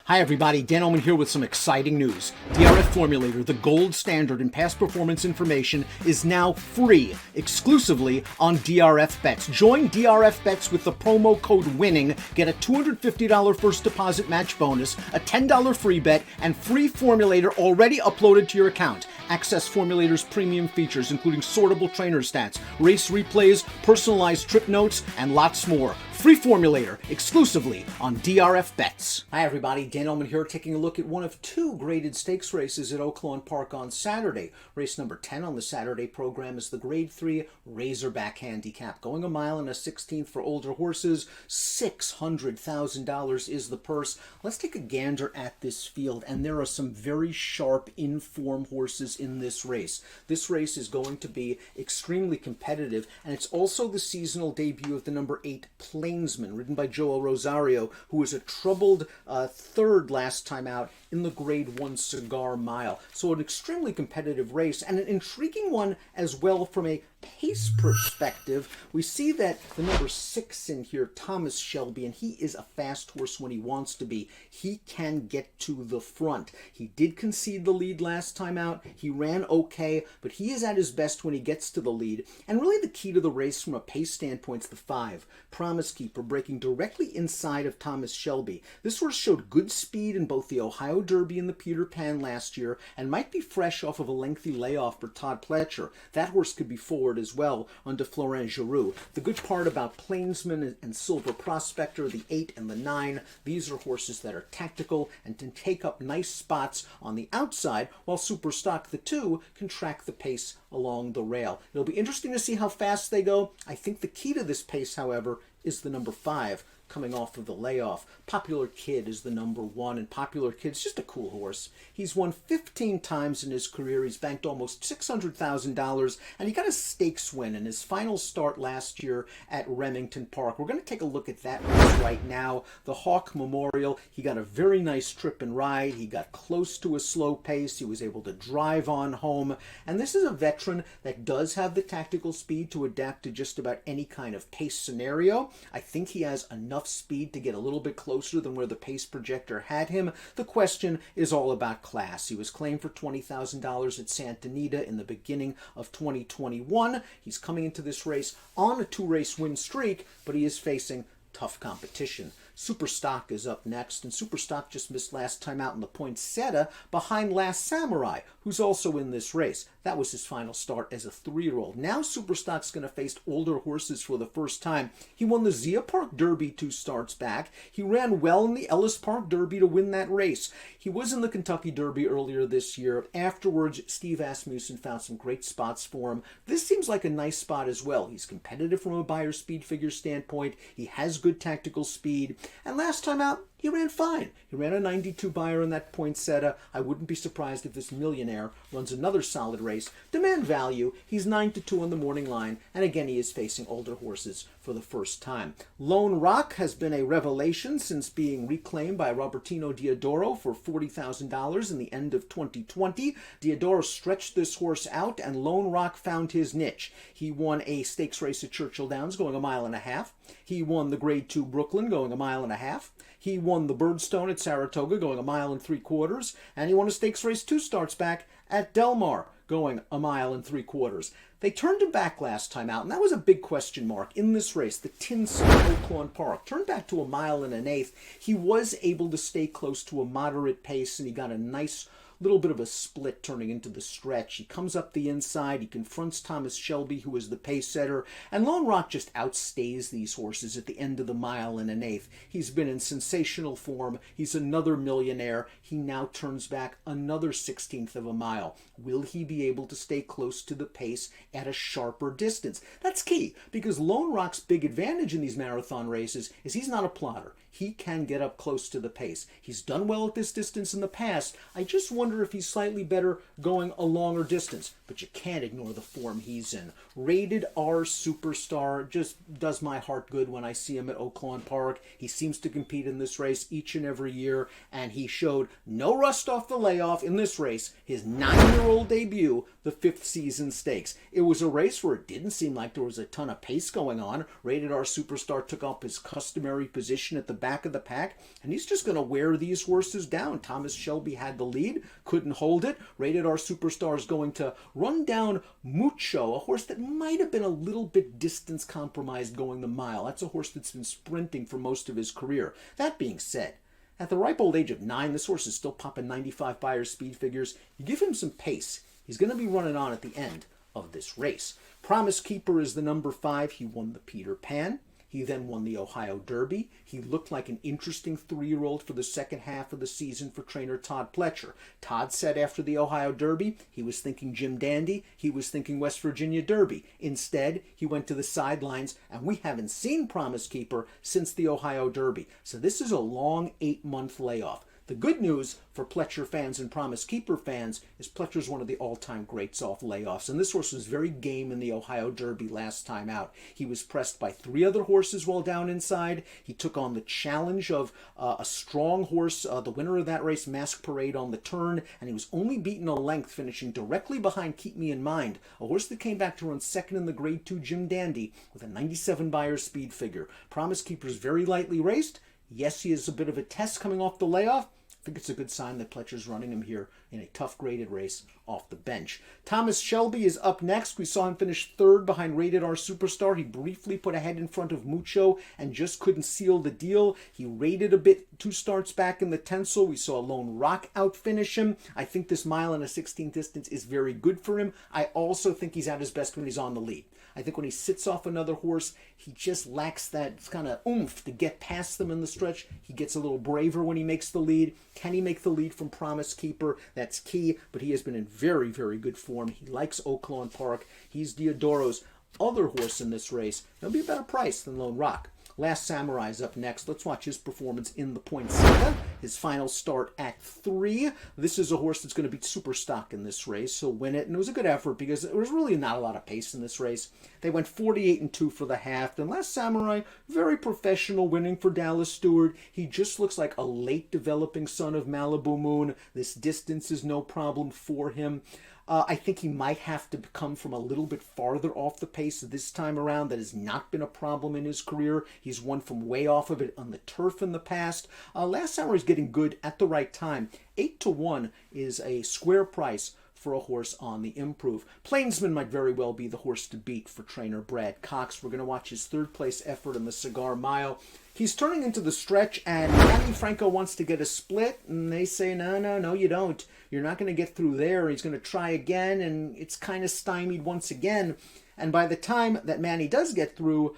Hi everybody, Dan Illman here with some exciting news. DRF Formulator, the gold standard in past performance information, is now free, exclusively on DRF Bets. Join DRF Bets with the promo code WINNING, get a $250 first deposit match bonus, a $10 free bet, and free Formulator already uploaded to your account. Access Formulator's premium features, including sortable trainer stats, race replays, personalized trip notes, and lots more. Free Formulator, exclusively on DRF Bets. Hi everybody, Dan Illman here, taking a look at one of two graded stakes races at Oaklawn Park on Saturday. Race number 10 on the Saturday program is the Grade 3 Razorback Handicap. Going a mile and a 16th for older horses, $600,000 is the purse. Let's take a gander at this field, and there are some very sharp in-form horses in this race. This race is going to be extremely competitive, and it's also the seasonal debut of the number 8 Plainsman, ridden by Joel Rosario, who was a troubled third last time out in the Grade 1 Cigar Mile. So an extremely competitive race, and an intriguing one as well from a pace perspective. We see that the number 6 in here, Thomas Shelby, and he is a fast horse when he wants to be. He can get to the front. He did concede the lead last time out. He ran okay, but he is at his best when he gets to the lead. And really the key to the race from a pace standpoint is the 5, Promise Keeper, breaking directly inside of Thomas Shelby. This horse showed good speed in both the Ohio Derby and the Peter Pan last year, and might be fresh off of a lengthy layoff for Todd Pletcher. That horse could be forward as well under Florent Giroux. The good part about Plainsman and Silver Prospector, the 8 and the 9, these are horses that are tactical and can take up nice spots on the outside, while Superstock, the 2, can track the pace along the rail. It'll be interesting to see how fast they go. I think the key to this pace, however, is the number 5 coming off of the layoff. Popular Kid is the number 1, and Popular Kid's just a cool horse. He's won 15 times in his career. He's banked almost $600,000, and he got a stakes win in his final start last year at Remington Park. We're going to take a look at that race right now. The Hawk Memorial, he got a very nice trip and ride. He got close to a slow pace. He was able to drive on home, and this is a veteran that does have the tactical speed to adapt to just about any kind of pace scenario. I think he has enough speed to get a little bit closer than where the pace projector had him. The question is all about class. He was claimed for $20,000 at Santa Anita in the beginning of 2021. He's coming into this race on a 2-race win streak, but he is facing tough competition. Superstock is up next, and Superstock just missed last time out in the poinsettia behind Last Samurai, who's also in this race. That was his final start as a 3-year-old. Now Superstock's going to face older horses for the first time. He won the Zia Park Derby 2 starts back. He ran well in the Ellis Park Derby to win that race. He was in the Kentucky Derby earlier this year. Afterwards, Steve Asmussen found some great spots for him. This seems like a nice spot as well. He's competitive from a buyer speed figure standpoint. He has good tactical speed. And last time out, he ran fine. He ran a 92 buyer in that poinsettia. I wouldn't be surprised if this millionaire runs another solid race. Demand value, he's 9-2 on the morning line, and again he is facing older horses for the first time. Lone Rock has been a revelation since being reclaimed by Robertino Diodoro for $40,000 in the end of 2020. Diodoro stretched this horse out, and Lone Rock found his niche. He won a stakes race at Churchill Downs going a mile and a half. He won the Grade 2 Brooklyn going a mile and a half. He won the Birdstone at Saratoga going a mile and 3/4, and he won a stakes race 2 starts back at Del Mar going a mile and 3/4. They turned him back last time out, and that was a big question mark in this race. The Tin Sun Oaklawn Park turned back to a mile and an 1/8. He was able to stay close to a moderate pace, and he got a nice little bit of a split turning into the stretch. He comes up the inside, he confronts Thomas Shelby, who is the pace setter, and Lone Rock just outstays these horses at the end of the mile and an 1/8. He's been in sensational form. He's another millionaire. He now turns back another 1/16 of a mile. Will he be able to stay close to the pace at a sharper distance? That's key, because Lone Rock's big advantage in these marathon races is he's not a plotter. He can get up close to the pace. He's done well at this distance in the past. I just wonder if he's slightly better going a longer distance. But you can't ignore the form he's in. Rated R Superstar just does my heart good when I see him at Oaklawn Park. He seems to compete in this race each and every year, and he showed no rust off the layoff in this race, his 9-year-old debut, the 5th season stakes. It was a race where it didn't seem like there was a ton of pace going on. Rated R Superstar took up his customary position at the back back of the pack, and he's just going to wear these horses down. Thomas Shelby had the lead, couldn't hold it. Rated R Superstar is going to run down Mucho, a horse that might have been a little bit distance compromised going the mile. That's a horse that's been sprinting for most of his career. That being said, at the ripe old age of 9, this horse is still popping 95 Beyers speed figures. You give him some pace, he's going to be running on at the end of this race. Promise Keeper is the number 5. He won the Peter Pan. He then won the Ohio Derby. He looked like an interesting 3-year-old for the second half of the season for trainer Todd Pletcher. Todd said after the Ohio Derby, he was thinking Jim Dandy. He was thinking West Virginia Derby. Instead, he went to the sidelines, and we haven't seen Promise Keeper since the Ohio Derby. So this is a long 8-month layoff. The good news for Pletcher fans and Promise Keeper fans is Pletcher's one of the all-time greats off layoffs, and this horse was very game in the Ohio Derby last time out. He was pressed by 3 other horses while down inside. He took on the challenge of a strong horse, the winner of that race, Mask Parade, on the turn, and he was only beaten a length, finishing directly behind Keep Me in Mind, a horse that came back to run second in the Grade 2 Jim Dandy with a 97 Beyers speed figure. Promise Keeper's very lightly raced. Yes, he is a bit of a test coming off the layoff. I think it's a good sign that Pletcher's running him here in a tough graded race off the bench. Thomas Shelby is up next. We saw him finish 3rd behind Rated R Superstar. He briefly put a head in front of Mucho and just couldn't seal the deal. He rated a bit 2 starts back in the Tencel. We saw Lone Rock outfinish him. I think this mile and a 16th distance is very good for him. I also think he's at his best when he's on the lead. I think when he sits off another horse, he just lacks that kind of oomph to get past them in the stretch. He gets a little braver when he makes the lead. Can he make the lead from Promise Keeper? That's key, but he has been in very, very good form. He likes Oaklawn Park. He's Diodoro's other horse in this race. He'll be a better price than Lone Rock. Last Samurai is up next. Let's watch his performance in the Poinsettia. His final start at 3. This is a horse that's going to beat super stock in this race. He'll win it, and it was a good effort because there was really not a lot of pace in this race. They went 48-2 for the half. And Last Samurai, very professional, winning for Dallas Stewart. He just looks like a late developing son of Malibu Moon. This distance is no problem for him. I think he might have to come from a little bit farther off the pace this time around. That has not been a problem in his career. He's won from way off of it on the turf in the past. Last Samurai is getting good at the right time. 8-1 is a square price for a horse on the improve. Plainsman might very well be the horse to beat for trainer Brad Cox. We're going to watch his 3rd place effort in the Cigar Mile. He's turning into the stretch, and Manny Franco wants to get a split, and they say, no, you don't. You're not going to get through there. He's going to try again, and it's kind of stymied once again. And by the time that Manny does get through,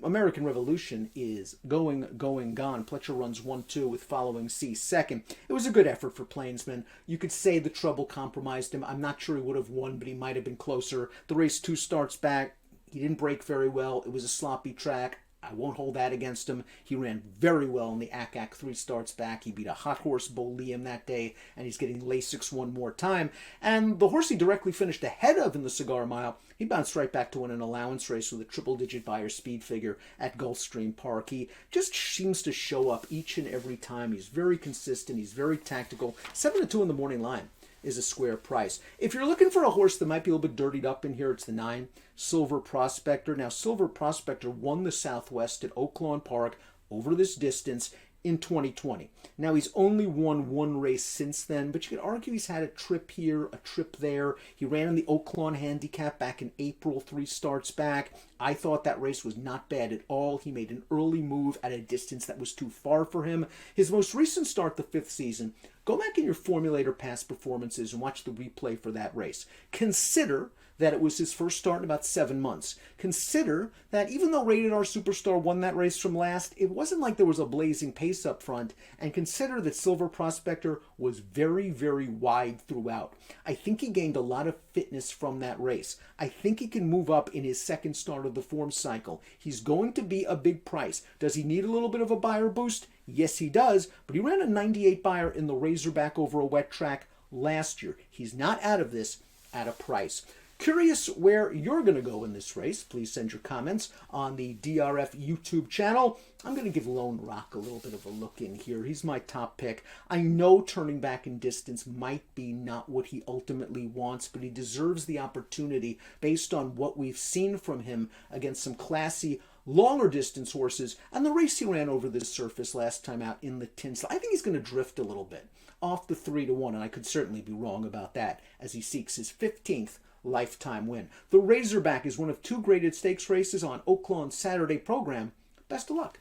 American Revolution is gone. Pletcher runs 1-2 with Following C second. It was a good effort for Plainsman. You could say the trouble compromised him. I'm not sure he would have won, but he might have been closer. The race 2 starts back. He didn't break very well. It was a sloppy track. I won't hold that against him. He ran very well in the ACAC 3 starts back. He beat a hot horse, Bo Liam, that day, and he's getting Lasix one more time. And the horse he directly finished ahead of in the Cigar Mile, he bounced right back to win an allowance race with a triple-digit Beyers speed figure at Gulfstream Park. He just seems to show up each and every time. He's very consistent. He's very tactical. 7-2 in the morning line is a square price. If you're looking for a horse that might be a little bit dirtied up in here, it's the 9, Silver Prospector. Now, Silver Prospector won the Southwest at Oaklawn Park over this distance in 2020. Now, he's only won 1 race since then, but you could argue he's had a trip here, a trip there. He ran in the Oaklawn Handicap back in April, 3 starts back. I thought that race was not bad at all. He made an early move at a distance that was too far for him. His most recent start, the 5th season, go back in your Formulator past performances and watch the replay for that race. Consider that it was his first start in about 7 months. Consider that even though Rated R Superstar won that race from last, it wasn't like there was a blazing pace up front. And consider that Silver Prospector was very, very wide throughout. I think he gained a lot of fitness from that race. I think he can move up in his 2nd start of the form cycle. He's going to be a big price. Does he need a little bit of a Beyer boost? Yes, he does, but he ran a 98 Beyer in the Razorback over a wet track last year. He's not out of this at a price. Curious where you're going to go in this race? Please send your comments on the DRF YouTube channel. I'm going to give Lone Rock a little bit of a look in here. He's my top pick. I know turning back in distance might be not what he ultimately wants, but he deserves the opportunity based on what we've seen from him against some classy longer distance horses, and the race he ran over this surface last time out in the Tinsel. I think he's going to drift a little bit off the 3-1, and I could certainly be wrong about that as he seeks his 15th lifetime win. The Razorback is one of 2 graded stakes races on Oaklawn's Saturday program. Best of luck.